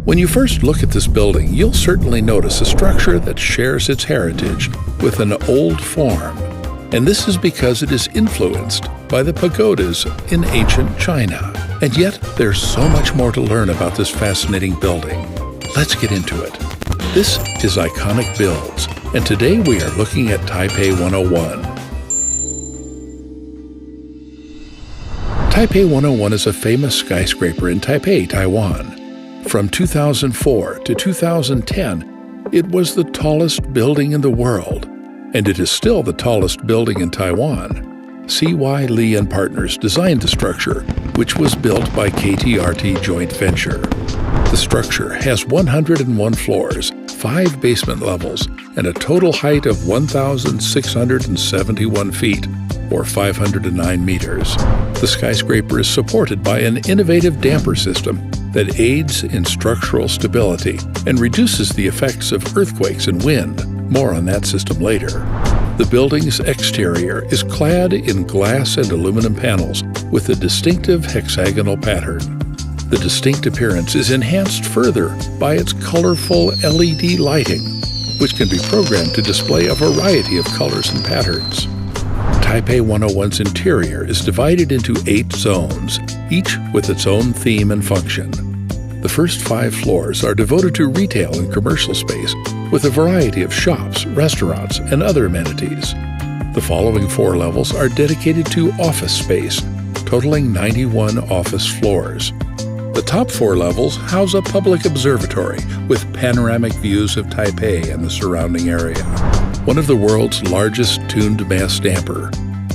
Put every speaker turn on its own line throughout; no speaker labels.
When you first look at this building, you'll certainly notice a structure that shares its heritage with an old form. And this is because it is influenced by the pagodas in ancient China. And yet, there's so much more to learn about this fascinating building. Let's get into it. This is Iconic Builds, and today we are looking at Taipei 101. Taipei 101 is a famous skyscraper in Taipei, Taiwan. From 2004 to 2010, it was the tallest building in the world, and it is still the tallest building in Taiwan. C.Y. Lee & Partners designed the structure, which was built by KTRT Joint Venture. The structure has 101 floors, 5 basement levels, and a total height of 1,671 feet, or 509 meters. The skyscraper is supported by an innovative damper system that aids in structural stability and reduces the effects of earthquakes and wind. More on that system later. The building's exterior is clad in glass and aluminum panels with a distinctive hexagonal pattern. The distinct appearance is enhanced further by its colorful LED lighting, which can be programmed to display a variety of colors and patterns. Taipei 101's interior is divided into 8 zones, each with its own theme and function. The first 5 floors are devoted to retail and commercial space, with a variety of shops, restaurants, and other amenities. The following 4 levels are dedicated to office space, totaling 91 office floors. The top 4 levels house a public observatory with panoramic views of Taipei and the surrounding area. One of the world's largest tuned mass damper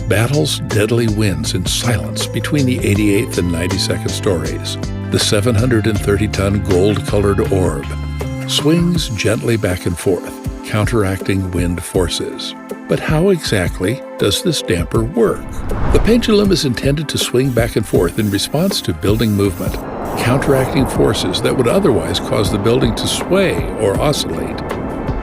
battles deadly winds in silence between the 88th and 92nd stories. The 730-ton gold-colored orb swings gently back and forth, counteracting wind forces. But how exactly does this damper work? The pendulum is intended to swing back and forth in response to building movement, counteracting forces that would otherwise cause the building to sway or oscillate.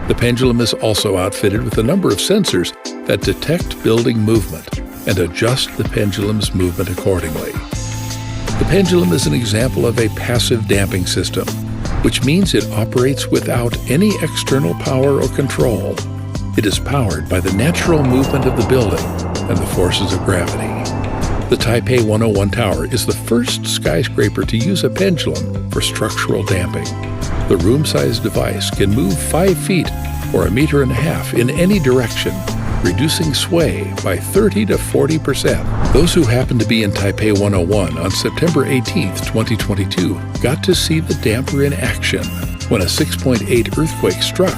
The pendulum is also outfitted with a number of sensors that detect building movement and adjust the pendulum's movement accordingly. The pendulum is an example of a passive damping system, which means it operates without any external power or control. It is powered by the natural movement of the building and the forces of gravity. The Taipei 101 Tower is the first skyscraper to use a pendulum for structural damping. The room-sized device can move 5 feet or 1.5 meters in any direction, reducing sway by 30 to 40%. Those who happened to be in Taipei 101 on September 18, 2022, got to see the damper in action. When a 6.8 earthquake struck,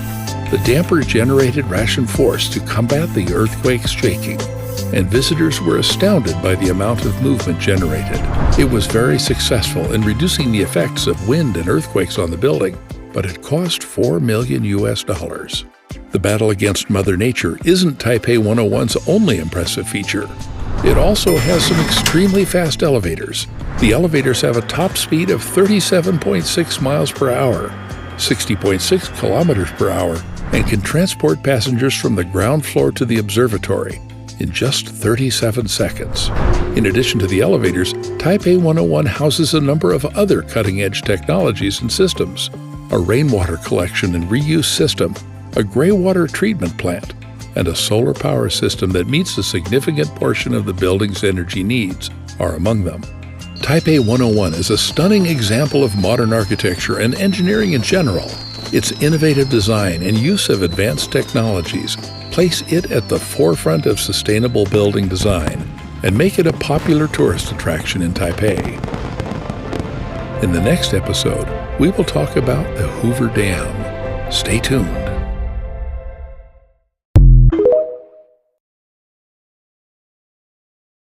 the damper generated ration force to combat the earthquake's shaking, and visitors were astounded by the amount of movement generated. It was very successful in reducing the effects of wind and earthquakes on the building, but it cost $4 million. The battle against Mother Nature isn't Taipei 101's only impressive feature. It also has some extremely fast elevators. The elevators have a top speed of 37.6 miles per hour, 60.6 kilometers per hour, and can transport passengers from the ground floor to the observatory in just 37 seconds. In addition to the elevators, Taipei 101 houses a number of other cutting-edge technologies and systems: a rainwater collection and reuse system, a gray water treatment plant, and a solar power system that meets a significant portion of the building's energy needs are among them. Taipei 101 is a stunning example of modern architecture and engineering in general. Its innovative design and use of advanced technologies place it at the forefront of sustainable building design and make it a popular tourist attraction in Taipei. In the next episode, we will talk about the Hoover Dam. Stay tuned.